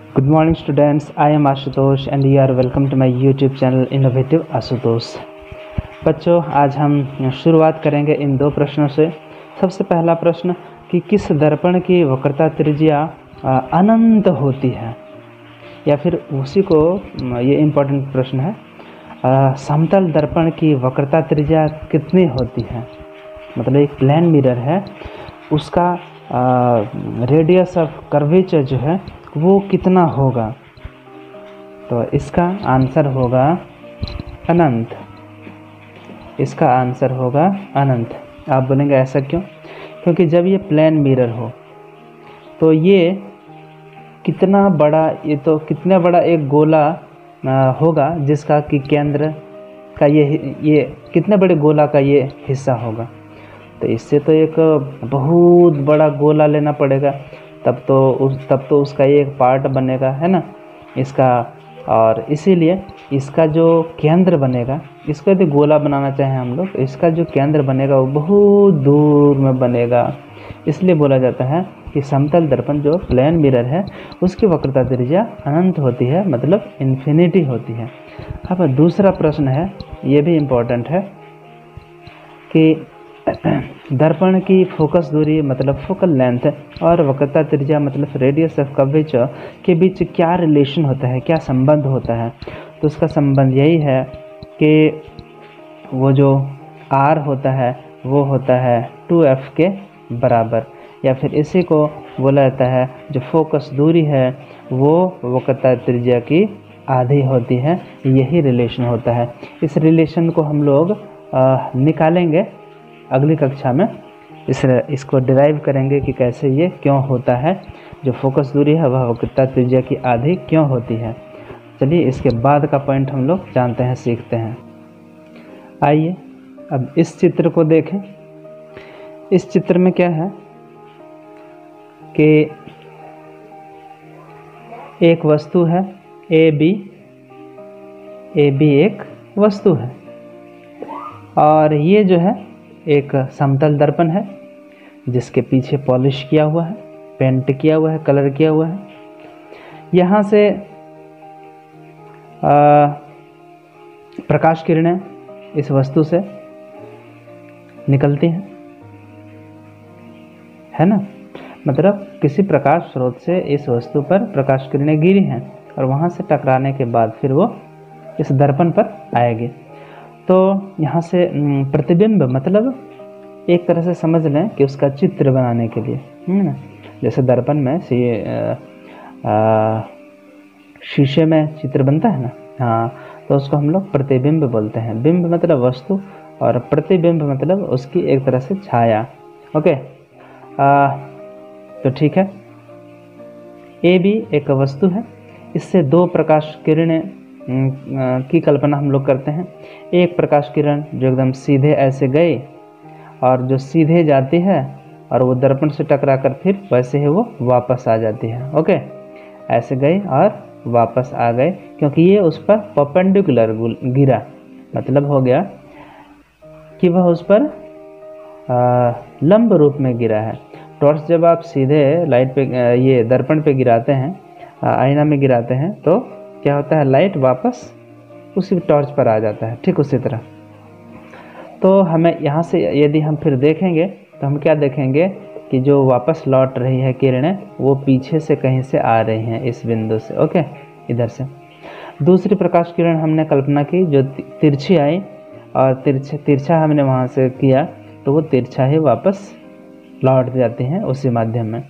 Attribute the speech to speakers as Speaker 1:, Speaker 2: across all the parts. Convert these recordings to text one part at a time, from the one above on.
Speaker 1: Good morning students, I am Ashutosh and you are welcome to my YouTube channel Innovative Ashutosh। बच्चों, आज हम शुरुआत करेंगे इन दो प्रश्नों से। सबसे पहला प्रश्न कि किस दर्पण की वक्रता त्रिज्या अनंत होती है, या फिर उसी को, ये इम्पोर्टेंट प्रश्न है, समतल दर्पण की वक्रता त्रिज्या कितनी होती है। मतलब एक प्लेन मिरर है, उसका रेडियस ऑफ कर्वेचर जो है वो कितना होगा। तो इसका आंसर होगा अनंत। इसका आंसर होगा अनंत। आप बोलेंगे ऐसा क्यों? क्योंकि जब ये प्लेन मिरर हो तो ये कितना बड़ा एक गोला होगा, जिसका कि केंद्र का ये कितने बड़े गोला का ये हिस्सा होगा। तो इससे तो एक बहुत बड़ा गोला लेना पड़ेगा, तब तो उसका एक पार्ट बनेगा, है ना, इसका। और इसीलिए इसका जो केंद्र बनेगा, इसको यदि गोला बनाना चाहें हम लोग, इसका जो केंद्र बनेगा वो बहुत दूर में बनेगा। इसलिए बोला जाता है कि समतल दर्पण जो प्लेन मिरर है उसकी वक्रता त्रिज्या अनंत होती है, मतलब इन्फिनिटी होती है। अब दूसरा प्रश्न है, ये भी इम्पोर्टेंट है कि दर्पण की फोकस दूरी मतलब फोकल लेंथ और वक्रता त्रिज्या मतलब रेडियस ऑफ कर्वेचर के बीच क्या रिलेशन होता है, क्या संबंध होता है। तो उसका संबंध यही है कि वो जो r होता है वो होता है 2f के बराबर, या फिर इसी को बोला जाता है जो फोकस दूरी है वो वक्रता त्रिज्या की आधी होती है। यही रिलेशन होता है। इस रिलेशन को हम लोग निकालेंगे अगली कक्षा में। इसको डिराइव करेंगे कि कैसे ये क्यों होता है, जो फोकस दूरी है वह वक्रता त्रिज्या की आधी क्यों होती है। चलिए इसके बाद का पॉइंट हम लोग जानते हैं, सीखते हैं। आइए अब इस चित्र को देखें। इस चित्र में क्या है कि एक वस्तु है ए बी एक वस्तु है, और ये जो है एक समतल दर्पण है जिसके पीछे पॉलिश किया हुआ है, पेंट किया हुआ है, कलर किया हुआ है। यहाँ से प्रकाश किरणें इस वस्तु से निकलती हैं, है ना। मतलब किसी प्रकाश स्रोत से इस वस्तु पर प्रकाश किरणें गिरी हैं और वहाँ से टकराने के बाद फिर वो इस दर्पण पर आएगी। तो यहाँ से प्रतिबिंब, मतलब एक तरह से समझ लें कि उसका चित्र बनाने के लिए, ना, जैसे दर्पण में शीशे में चित्र बनता है ना, हाँ, तो उसको हम लोग प्रतिबिंब बोलते हैं। बिंब मतलब वस्तु और प्रतिबिंब मतलब उसकी एक तरह से छाया। ओके, तो ठीक है। ए भी एक वस्तु है, इससे दो प्रकाश किरणें की कल्पना हम लोग करते हैं। एक प्रकाश किरण जो एकदम सीधे ऐसे गई और जो सीधे जाती है और वो दर्पण से टकरा कर फिर वैसे ही वो वापस आ जाती है। ओके, ऐसे गई और वापस आ गए, क्योंकि ये उस पर परपेंडिकुलर गिरा। मतलब हो गया कि वह उस पर लंब रूप में गिरा है। टॉर्च जब आप सीधे लाइट पे, ये दर्पण पे गिराते हैं, आईना में गिराते हैं, तो क्या होता है, लाइट वापस उसी टॉर्च पर आ जाता है। ठीक उसी तरह तो हमें यहाँ से यदि हम फिर देखेंगे तो हम क्या देखेंगे कि जो वापस लौट रही है किरणें वो पीछे से कहीं से आ रही हैं, इस बिंदु से। ओके, इधर से। दूसरी प्रकाश किरण हमने कल्पना की जो तिरछी आई और तिरछा हमने वहाँ से किया, तो वो तिरछा ही वापस लौट जाती हैं उसी माध्यम में।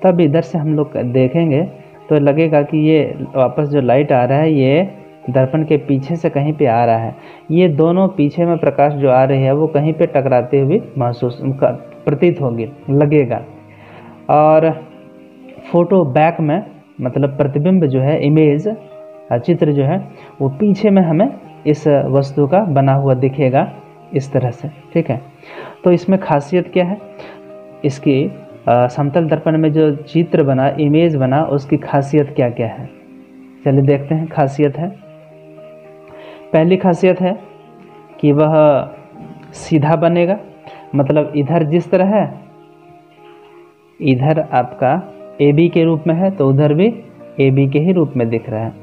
Speaker 1: तब इधर से हम लोग देखेंगे तो लगेगा कि ये वापस जो लाइट आ रहा है ये दर्पण के पीछे से कहीं पे आ रहा है। ये दोनों पीछे में प्रकाश जो आ रही है वो कहीं पे टकराते हुए महसूस प्रतीत होगी, लगेगा। और फोटो बैक में मतलब प्रतिबिंब जो है, इमेज चित्र जो है, वो पीछे में हमें इस वस्तु का बना हुआ दिखेगा इस तरह से। ठीक है, तो इसमें खासियत क्या है इसकी, समतल दर्पण में जो चित्र बना, इमेज बना, उसकी खासियत क्या क्या है, चलिए देखते हैं। खासियत है, पहली खासियत है कि वह सीधा बनेगा। मतलब इधर जिस तरह है, इधर आपका AB के रूप में है तो उधर भी ए बी के ही रूप में दिख रहा है।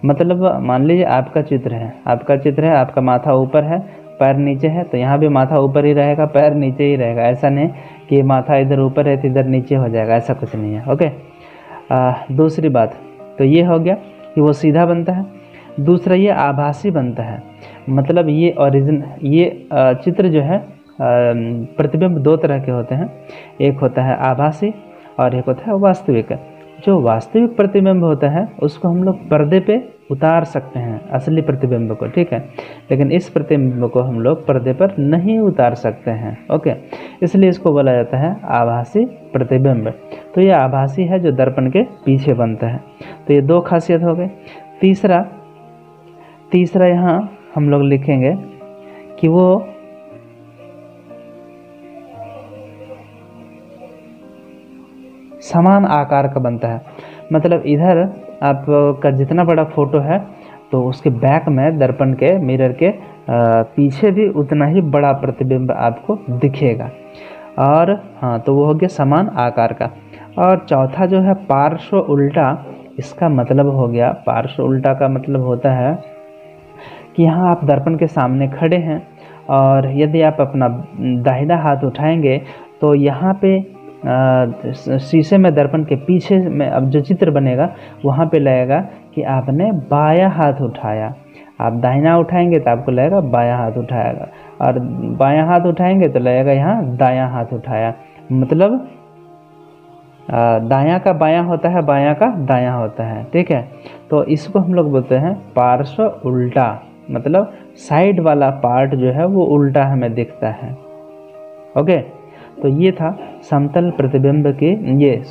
Speaker 1: मतलब मान लीजिए आपका चित्र है, आपका माथा ऊपर है, पैर नीचे है, तो यहाँ भी माथा ऊपर ही रहेगा, पैर नीचे ही रहेगा। ऐसा नहीं कि माथा इधर ऊपर है तो इधर नीचे हो जाएगा, ऐसा कुछ नहीं है। ओके, दूसरी बात तो ये हो गया कि वो सीधा बनता है। दूसरा ये आभासी बनता है, मतलब ये चित्र जो है प्रतिबिंब दो तरह के होते हैं, एक होता है आभासी और एक होता है वास्तविक। जो वास्तविक प्रतिबिंब होता है उसको हम लोग पर्दे पे उतार सकते हैं, असली प्रतिबिंब को, ठीक है, लेकिन इस प्रतिबिंब को हम लोग पर्दे पर नहीं उतार सकते हैं। ओके, इसलिए इसको बोला जाता है आभासी प्रतिबिंब। तो ये आभासी है जो दर्पण के पीछे बनता है। तो ये दो खासियत हो गई। तीसरा यहाँ हम लोग लिखेंगे कि वो समान आकार का बनता है। मतलब इधर आपका जितना बड़ा फोटो है तो उसके बैक में दर्पण के मिरर के पीछे भी उतना ही बड़ा प्रतिबिंब आपको दिखेगा। और हाँ, तो वो हो गया समान आकार का। और चौथा जो है पार्श्व उल्टा, इसका मतलब हो गया, पार्श्व उल्टा का मतलब होता है कि यहाँ आप दर्पण के सामने खड़े हैं और यदि आप अपना दाहिना हाथ उठाएंगे तो यहाँ पे शीशे में दर्पण के पीछे में अब जो चित्र बनेगा वहाँ पे लगेगा कि आपने बायां हाथ उठाया। आप दाहिना उठाएंगे तो आपको लगेगा बायां हाथ उठाएगा, और बायां हाथ उठाएंगे तो लगेगा यहाँ दायां हाथ उठाया। मतलब दायां का बायां होता है, बायां का दायां होता है, ठीक है। तो इसको हम लोग बोलते हैं पार्श्व उल्टा, मतलब साइड वाला पार्ट जो है वो उल्टा हमें दिखता है। ओके, तो ये था समतल प्रतिबिंब की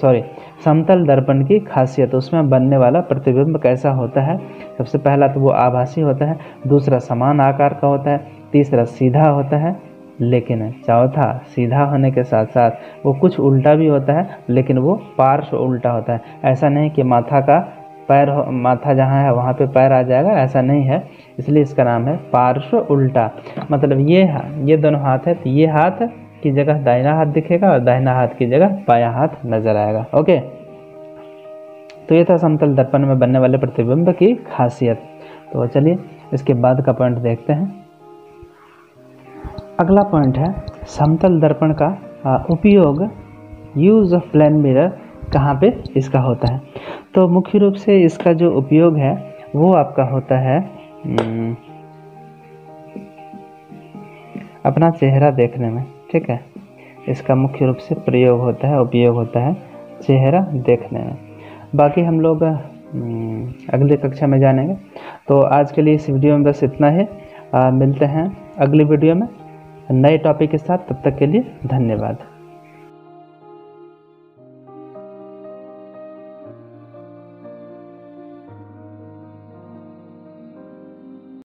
Speaker 1: समतल दर्पण की खासियत, उसमें बनने वाला प्रतिबिंब कैसा होता है। सबसे पहला तो वो आभासी होता है, दूसरा समान आकार का होता है, तीसरा सीधा होता है, लेकिन चौथा सीधा होने के साथ साथ वो कुछ उल्टा भी होता है, लेकिन वो पार्श्व उल्टा होता है। ऐसा नहीं कि माथा जहाँ है वहाँ पे पैर आ जाएगा, ऐसा नहीं है, इसलिए इसका नाम है पार्श्व उल्टा। मतलब ये दोनों हाथ है तो ये हाथ की जगह दाहिना हाथ दिखेगा और दाहिना हाथ की जगह बायां हाथ नजर आएगा। ओके, तो ये था समतल दर्पण में बनने वाले प्रतिबिंब की खासियत। तो चलिए इसके बाद का पॉइंट देखते हैं। अगला पॉइंट है समतल दर्पण का उपयोग, यूज ऑफ प्लेन मिरर, कहाँ पे इसका होता है। तो मुख्य रूप से इसका जो उपयोग है वो आपका होता है अपना चेहरा देखने में, ठीक है। इसका मुख्य रूप से उपयोग होता है चेहरा देखने में। बाकी हम लोग अगली कक्षा में जानेंगे। तो आज के लिए इस वीडियो में बस इतना ही। मिलते हैं अगली वीडियो में नए टॉपिक के साथ, तब तक के लिए धन्यवाद।